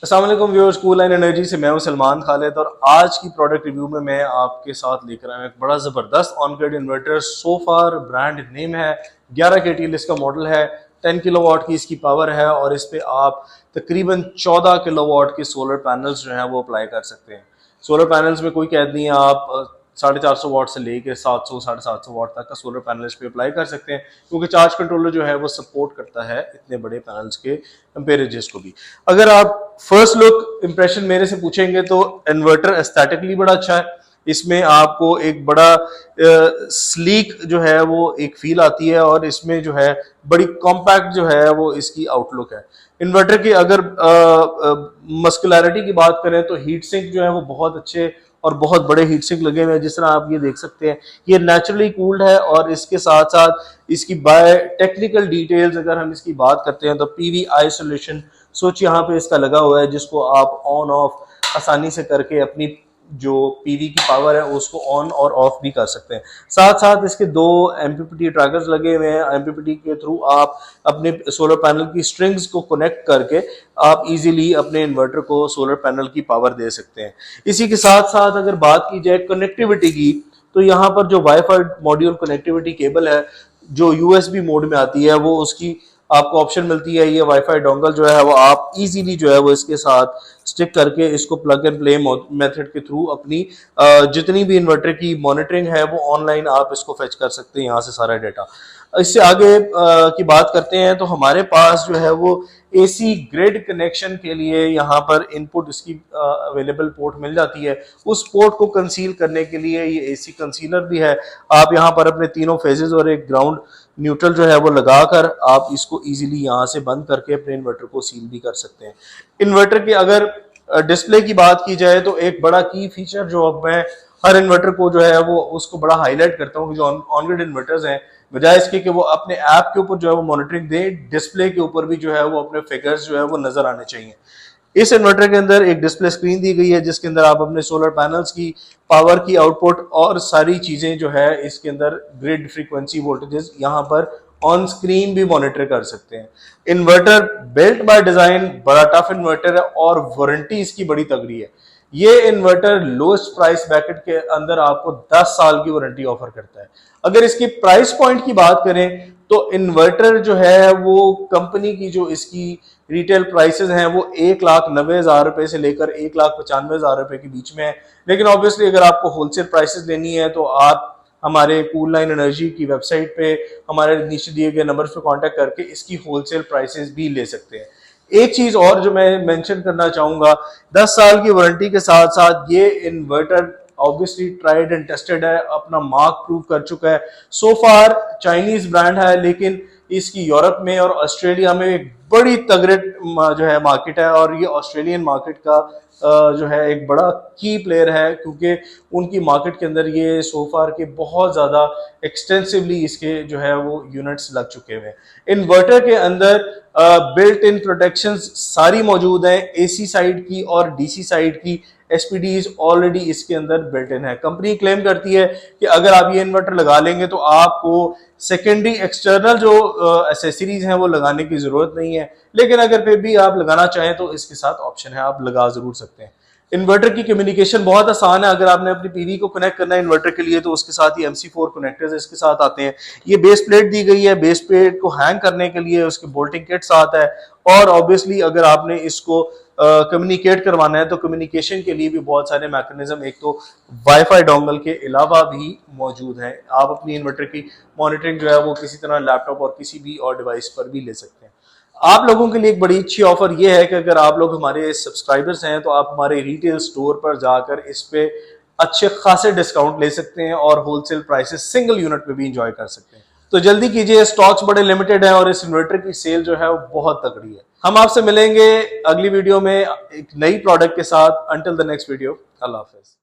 अस्सलाम वालेकुम viewers, cool line energy से मैं हूं सलमान खालिद और आज की प्रोडक्ट रिव्यू में मैं आपके साथ लेकर आया हूं एक बड़ा ज़बरदस्त on grid inverter. So far brand name है, 11 KTL इसका मॉडल है, 10 किलोवाट की इसकी पावर है और इस पे आप तकरीबन 14 किलोवाट के सोलर पैनल्स जो हैं वो अप्लाई कर सकते हैं। सोलर पैनल्स में कोई कैद नहीं है, आप 450 वाट से लेकर 700 750 वाट तक का सोलर पैनल इस पे अप्लाई कर सकते हैं, क्योंकि चार्ज कंट्रोलर जो है वो सपोर्ट करता है इतने बड़े पैनल्स के एम्पेरेजेस को भी। अगर आप फर्स्ट लुक इंप्रेशन मेरे से पूछेंगे तो इन्वर्टर एस्थेटिकली बड़ा अच्छा है। इसमें आपको एक बड़ा स्लीक जो है वो एक फील आती है और इसमें जो है बड़ी कॉम्पैक्ट जो है वो इसकी आउटलुक है। इन्वर्टर की अगर मस्कुलैरिटी की बात करें तो हीट सिंक जो है वो बहुत अच्छे और बहुत बड़े हीट सिंक लगे हुए हैं, जिस तरह आप ये देख सकते हैं। ये नेचुरली कूल्ड है और इसके साथ साथ इसकी बाय टेक्निकल डिटेल्स अगर हम इसकी बात करते हैं तो पीवी आइसोलेशन स्विच यहाँ पे इसका लगा हुआ है, जिसको आप ऑन ऑफ आसानी से करके अपनी जो पीवी की पावर है उसको ऑन और ऑफ भी कर सकते हैं। साथ साथ इसके दो एमपीपीटी ट्रैकर्स लगे हुए हैं। एमपीपीटी के थ्रू आप अपने सोलर पैनल की स्ट्रिंग्स को कनेक्ट करके आप इजीली अपने इन्वर्टर को सोलर पैनल की पावर दे सकते हैं। इसी के साथ साथ अगर बात की जाए कनेक्टिविटी की, तो यहाँ पर जो वाईफाई मॉड्यूल कनेक्टिविटी केबल है जो यूएसबी मोड में आती है, वो उसकी आपको ऑप्शन मिलती है। ये वाईफाई डोंगल जो है वो आप इजीली जो है वो इसके साथ स्टिक करके इसको प्लग एंड प्ले मेथड के थ्रू अपनी जितनी भी इन्वर्टर की मॉनिटरिंग है वो ऑनलाइन आप इसको फेच कर सकते हैं यहाँ से सारा डेटा। इससे आगे की बात करते हैं तो हमारे पास जो है वो एसी ग्रिड कनेक्शन के लिए यहाँ पर इनपुट इसकी अवेलेबल पोर्ट मिल जाती है। उस पोर्ट को कंसील करने के लिए ये एसी कंसीलर भी है। आप यहाँ पर अपने तीनों फेजेस और एक ग्राउंड न्यूट्रल जो है वो लगाकर आप इसको इजीली यहाँ से बंद करके अपने इन्वर्टर को सील भी कर सकते हैं। इन्वर्टर के अगर डिस्प्ले की बात की जाए तो एक बड़ा की फीचर जो अब मैं हर इन्वर्टर को जो है वो उसको बड़ा हाईलाइट करता हूँ कि जो ऑन ग्रिड इन्वर्टर्स हैं, बजाय इसके कि वो अपने ऐप के ऊपर जो है वो मॉनिटरिंग दें, डिस्प्ले के ऊपर भी जो है वो अपने फिगर्स जो है वो नजर आने चाहिए। इस इन्वर्टर के अंदर एक डिस्प्ले स्क्रीन दी गई है जिसके अंदर आप अपने सोलर पैनल्स की पावर की आउटपुट और सारी चीजें जो है इसके अंदर ग्रिड फ्रीक्वेंसी वोल्टेजेस यहाँ पर ऑन स्क्रीन भी मॉनिटर कर सकते हैं। इन्वर्टर बिल्ट बाय डिजाइन बड़ा टफ इन्वर्टर है और वारंटी इसकी बड़ी तगड़ी है। ये इन्वर्टर लोएस्ट प्राइस ब्रैकेट के अंदर आपको 10 साल की वारंटी ऑफर करता है। अगर इसकी प्राइस पॉइंट की बात करें तो इन्वर्टर जो है वो कंपनी की जो इसकी रिटेल प्राइसेस हैं वो 1,90,000 रुपए से लेकर 1,95,000 रुपए के बीच में है। लेकिन ऑब्वियसली अगर आपको होलसेल प्राइसेस लेनी है तो आप हमारे कूल लाइन एनर्जी की वेबसाइट पे हमारे नीचे दिए गए नंबर पे कांटेक्ट करके इसकी होलसेल प्राइसेस भी ले सकते हैं। एक चीज और जो मैं मेंशन करना चाहूंगा, 10 साल की वारंटी के साथ साथ ये inverter obviously tried and tested है, अपना मार्क प्रूव कर चुका है। सो फार चाइनीज ब्रांड है लेकिन इसकी यूरोप में और ऑस्ट्रेलिया में एक बड़ी तगड़े जो है मार्केट है और ये ऑस्ट्रेलियन मार्केट का जो है एक बड़ा की प्लेयर है, क्योंकि उनकी मार्केट के अंदर ये सोफार के बहुत ज़्यादा एक्सटेंसिवली इसके जो है वो यूनिट्स लग चुके हुए हैं। इन्वर्टर के अंदर बिल्ट इन प्रोटेक्शंस सारी मौजूद हैं, एसी साइड की और डीसी साइड की एसपीडीज ऑलरेडी इसके अंदर बिल्ट इन है। कंपनी क्लेम करती है कि अगर आप ये इन्वर्टर लगा लेंगे तो आपको सेकेंडरी एक्सटर्नल जो एसेसरीज हैं वो लगाने की जरूरत नहीं है, लेकिन अगर फिर भी आप लगाना चाहें तो इसके साथ ऑप्शन है, आप लगा जरूर सकते हैं। इन्वर्टर की कम्युनिकेशन बहुत आसान है। अगर आपने अपनी पीवी को कनेक्ट करना है इन्वर्टर के लिए तो उसके साथ ही MC4 कनेक्टर्स इसके साथ आते हैं। ये बेस प्लेट दी गई है, बेस प्लेट को हैंग करने के लिए उसके बोल्टिंग किट साथ है और ऑब्वियसली अगर आपने इसको कम्युनिकेट करवाना है तो कम्युनिकेशन के लिए भी बहुत सारे मैकेनिज्म एक तो वाईफाई डोंगल के अलावा भी मौजूद हैं। आप अपनी इन्वर्टर की मॉनिटरिंग जो है वो किसी तरह लैपटॉप और किसी भी और डिवाइस पर भी ले सकते हैं। आप लोगों के लिए एक बड़ी अच्छी ऑफर ये है कि अगर आप लोग हमारे सब्सक्राइबर्स हैं तो आप हमारे रिटेल स्टोर पर जाकर इस पे अच्छे खासे डिस्काउंट ले सकते हैं और होलसेल प्राइसेस सिंगल यूनिट पे भी इंजॉय कर सकते हैं। तो जल्दी कीजिए, स्टॉक्स बड़े लिमिटेड हैं और इस इन्वर्टर की सेल जो है वो बहुत तगड़ी है। हम आपसे मिलेंगे अगली वीडियो में एक नई प्रोडक्ट के साथ। Until the next video, Allah Hafiz.